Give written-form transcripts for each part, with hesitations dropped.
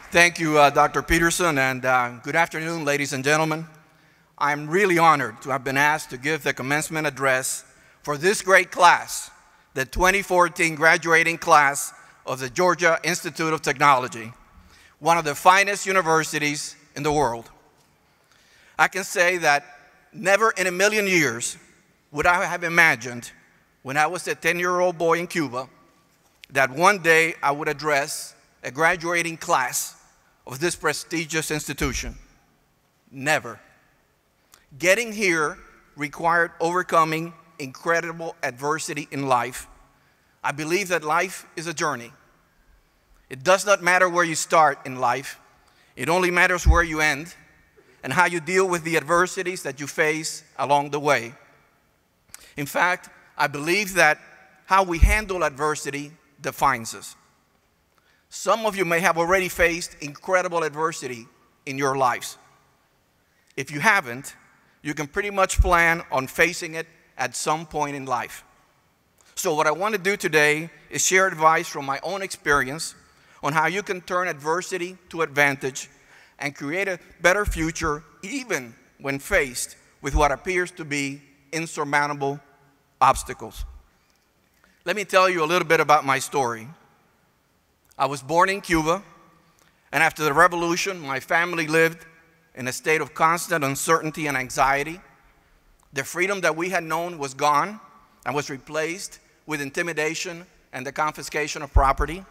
Thank you, Dr. Peterson, and good afternoon, ladies and gentlemen. I'm really honored to have been asked to give the commencement address for this great class, the 2014 graduating class of the Georgia Institute of Technology, one of the finest universities in the world. I can say that never in a million years would I have imagined, when I was a 10-year-old boy in Cuba, that one day I would address a graduating class of this prestigious institution. Never. Getting here required overcoming incredible adversity in life. I believe that life is a journey. It does not matter where you start in life. It only matters where you end and how you deal with the adversities that you face along the way. In fact, I believe that how we handle adversity defines us. Some of you may have already faced incredible adversity in your lives. If you haven't, you can pretty much plan on facing it at some point in life. So what I want to do today is share advice from my own experience on how you can turn adversity to advantage and create a better future even when faced with what appears to be insurmountable obstacles. Let me tell you a little bit about my story. I was born in Cuba, and after the revolution, my family lived in a state of constant uncertainty and anxiety. The freedom that we had known was gone and was replaced with intimidation and the confiscation of property.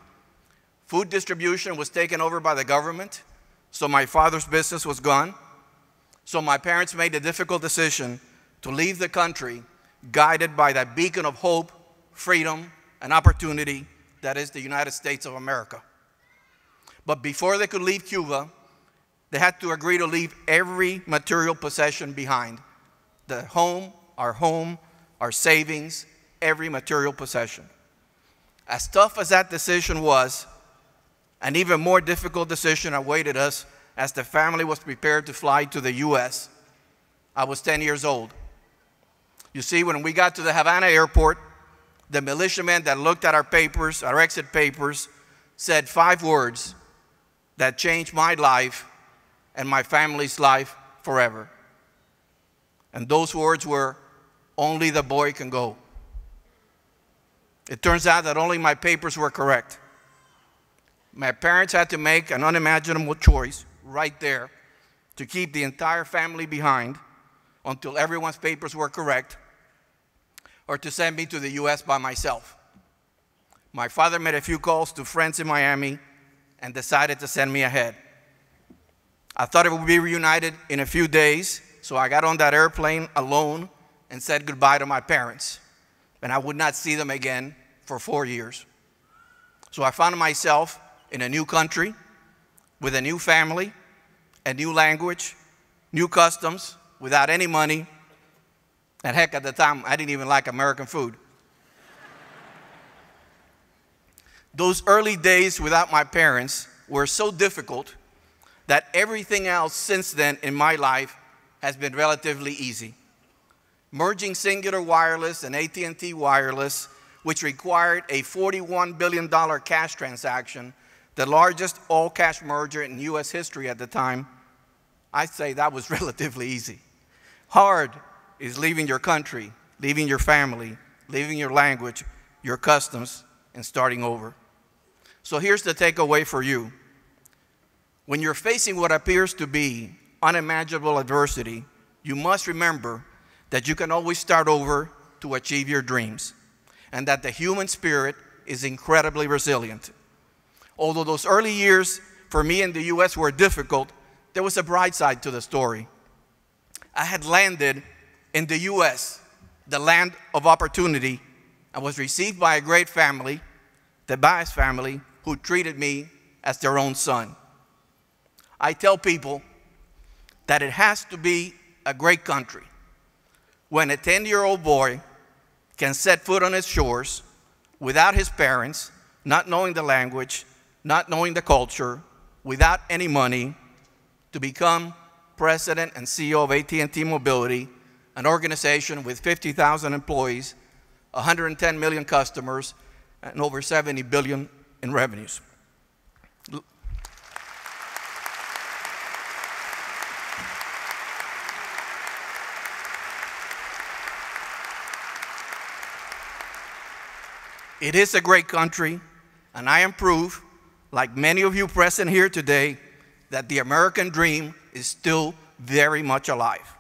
Food distribution was taken over by the government, so my father's business was gone. So my parents made the difficult decision to leave the country, guided by that beacon of hope, freedom, and opportunity that is the United States of America. But before they could leave Cuba, they had to agree to leave every material possession behind. The home, our savings, every material possession. As tough as that decision was, an even more difficult decision awaited us as the family was prepared to fly to the US. I was 10 years old. You see, when we got to the Havana airport, the militiaman that looked at our papers, our exit papers, said 5 words that changed my life and my family's life forever. And those words were, "Only the boy can go." It turns out that only my papers were correct. My parents had to make an unimaginable choice right there to keep the entire family behind until everyone's papers were correct, or to send me to the US by myself. My father made a few calls to friends in Miami and decided to send me ahead. I thought it would be reunited in a few days, so I got on that airplane alone and said goodbye to my parents. And I would not see them again for 4 years. So I found myself in a new country with a new family, a new language, new customs, without any money. And heck, at the time, I didn't even like American food. Those early days without my parents were so difficult that everything else since then in my life has been relatively easy. Merging Singular Wireless and AT&T Wireless, which required a $41 billion cash transaction, the largest all-cash merger in US history at the time, I'd say that was relatively easy. Hard is leaving your country, leaving your family, leaving your language, your customs, and starting over. So here's the takeaway for you. When you're facing what appears to be unimaginable adversity, you must remember that you can always start over to achieve your dreams, and that the human spirit is incredibly resilient. Although those early years for me in the US were difficult, there was a bright side to the story. I had landed in the US, the land of opportunity, and was received by a great family, the Baez family, who treated me as their own son. I tell people that it has to be a great country when a 10-year-old boy can set foot on its shores without his parents, not knowing the language, not knowing the culture, without any money, to become president and CEO of AT&T Mobility, an organization with 50,000 employees, 110 million customers, and over 70 billion in revenues. It is a great country, and I am proof, like many of you present here today, that the American dream is still very much alive.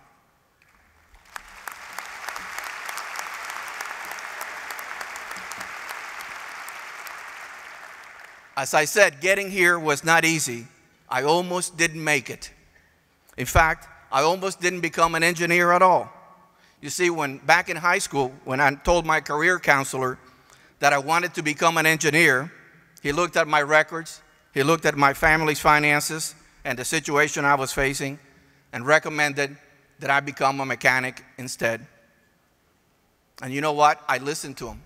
As I said, getting here was not easy. I almost didn't make it. In fact, I almost didn't become an engineer at all. You see, back in high school, when I told my career counselor that I wanted to become an engineer, he looked at my records, he looked at my family's finances and the situation I was facing, and recommended that I become a mechanic instead. And you know what? I listened to him.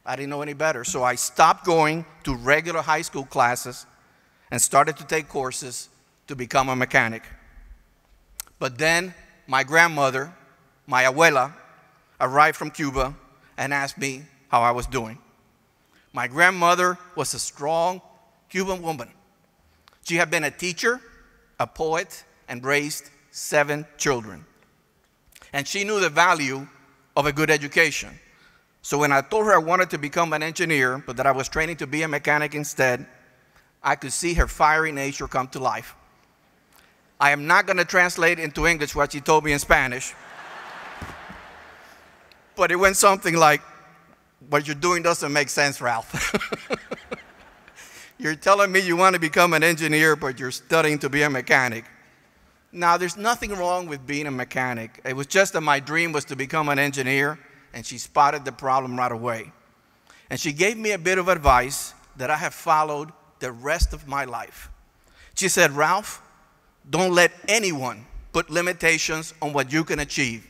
I didn't know any better. So I stopped going to regular high school classes and started to take courses to become a mechanic. But then my grandmother, my abuela, arrived from Cuba and asked me how I was doing. My grandmother was a strong Cuban woman. She had been a teacher, a poet, and raised 7 children. And she knew the value of a good education. So when I told her I wanted to become an engineer, but that I was training to be a mechanic instead, I could see her fiery nature come to life. I am not going to translate into English what she told me in Spanish, but it went something like, "What you're doing doesn't make sense, Ralph. You're telling me you want to become an engineer, but you're studying to be a mechanic." Now, there's nothing wrong with being a mechanic. It was just that my dream was to become an engineer, and she spotted the problem right away. And she gave me a bit of advice that I have followed the rest of my life. She said, "Ralph, don't let anyone put limitations on what you can achieve.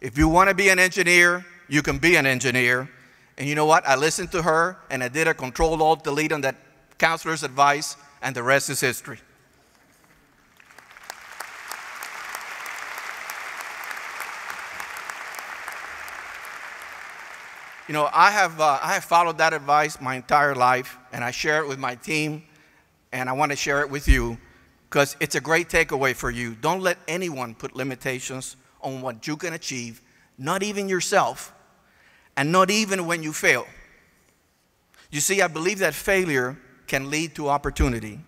If you want to be an engineer, you can be an engineer." And you know what? I listened to her, and I did a Control-Alt-Delete on that counselor's advice, and the rest is history. You know, I have followed that advice my entire life, and I share it with my team, and I want to share it with you because it's a great takeaway for you. Don't let anyone put limitations on what you can achieve, not even yourself, and not even when you fail. You see, I believe that failure can lead to opportunity.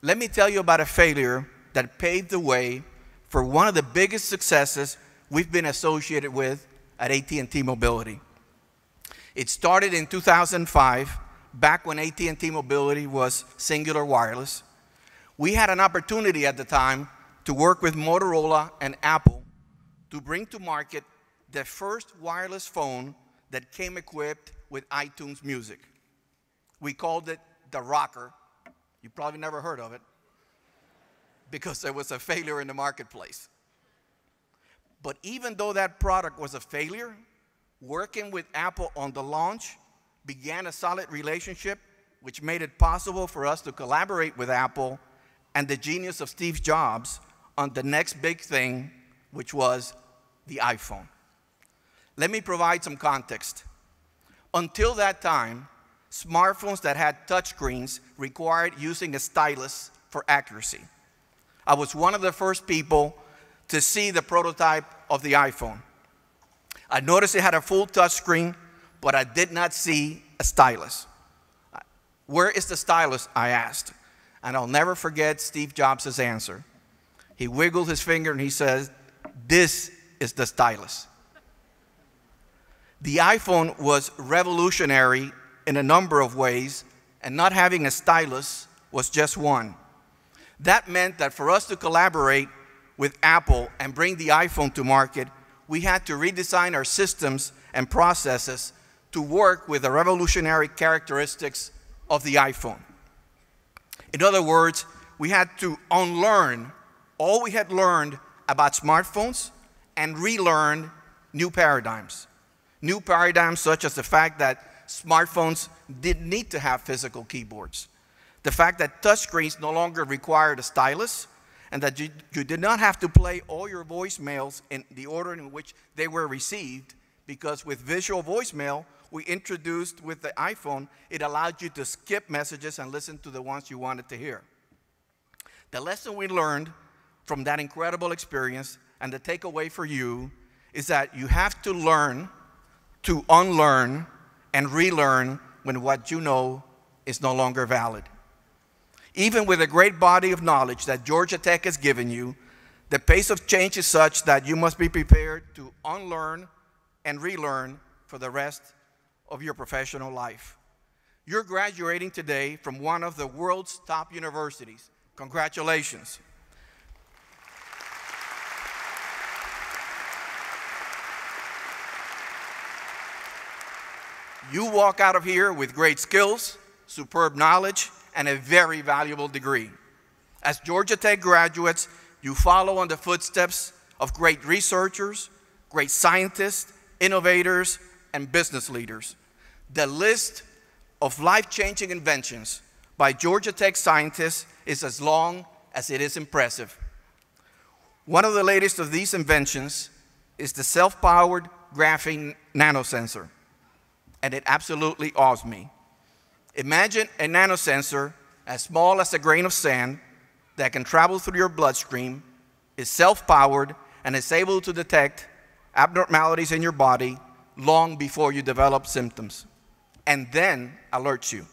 Let me tell you about a failure that paved the way for one of the biggest successes we've been associated with at AT&T Mobility. It started in 2005, back when AT&T Mobility was Singular Wireless. We had an opportunity at the time to work with Motorola and Apple to bring to market the first wireless phone that came equipped with iTunes Music. We called it the Rocker. You probably never heard of it because there was a failure in the marketplace. But even though that product was a failure, working with Apple on the launch began a solid relationship which made it possible for us to collaborate with Apple and the genius of Steve Jobs on the next big thing, which was the iPhone. Let me provide some context. Until that time, smartphones that had touchscreens required using a stylus for accuracy. I was one of the first people to see the prototype of the iPhone. I noticed it had a full touchscreen, but I did not see a stylus. "Where is the stylus?" I asked. And I'll never forget Steve Jobs' answer. He wiggled his finger and he says, "This is the stylus." The iPhone was revolutionary in a number of ways, and not having a stylus was just one. That meant that for us to collaborate with Apple and bring the iPhone to market, we had to redesign our systems and processes to work with the revolutionary characteristics of the iPhone. In other words, we had to unlearn all we had learned about smartphones and relearn new paradigms. New paradigms such as the fact that smartphones didn't need to have physical keyboards. The fact that touchscreens no longer required a stylus, and that you did not have to play all your voicemails in the order in which they were received, because with visual voicemail, we introduced with the iPhone, it allowed you to skip messages and listen to the ones you wanted to hear. The lesson we learned from that incredible experience, and the takeaway for you, is that you have to learn to unlearn and relearn when what you know is no longer valid. Even with a great body of knowledge that Georgia Tech has given you, the pace of change is such that you must be prepared to unlearn and relearn for the rest of your professional life. You're graduating today from one of the world's top universities. Congratulations. You walk out of here with great skills, superb knowledge, and a very valuable degree. As Georgia Tech graduates, you follow in the footsteps of great researchers, great scientists, innovators, and business leaders. The list of life-changing inventions by Georgia Tech scientists is as long as it is impressive. One of the latest of these inventions is the self-powered graphene nanosensor, and it absolutely awes me. Imagine a nanosensor as small as a grain of sand that can travel through your bloodstream, is self-powered, and is able to detect abnormalities in your body long before you develop symptoms, and then alerts you.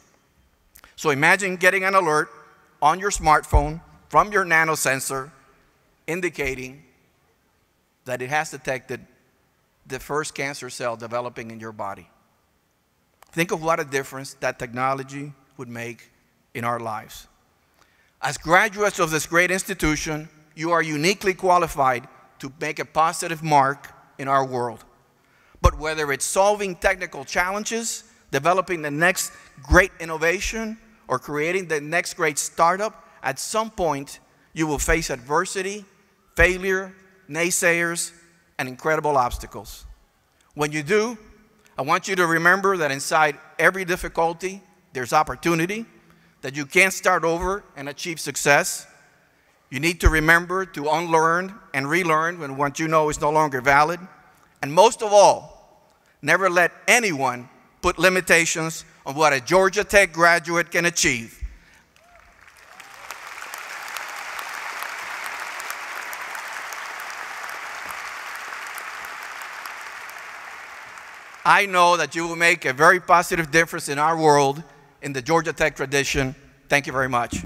So imagine getting an alert on your smartphone from your nanosensor indicating that it has detected the first cancer cell developing in your body. Think of what a difference that technology would make in our lives. As graduates of this great institution, you are uniquely qualified to make a positive mark in our world. But whether it's solving technical challenges, developing the next great innovation, or creating the next great startup, at some point you will face adversity, failure, naysayers, and incredible obstacles. When you do, I want you to remember that inside every difficulty, there's opportunity, that you can't start over and achieve success. You need to remember to unlearn and relearn when what you know is no longer valid. And most of all, never let anyone put limitations on what a Georgia Tech graduate can achieve. I know that you will make a very positive difference in our world, in the Georgia Tech tradition. Thank you very much.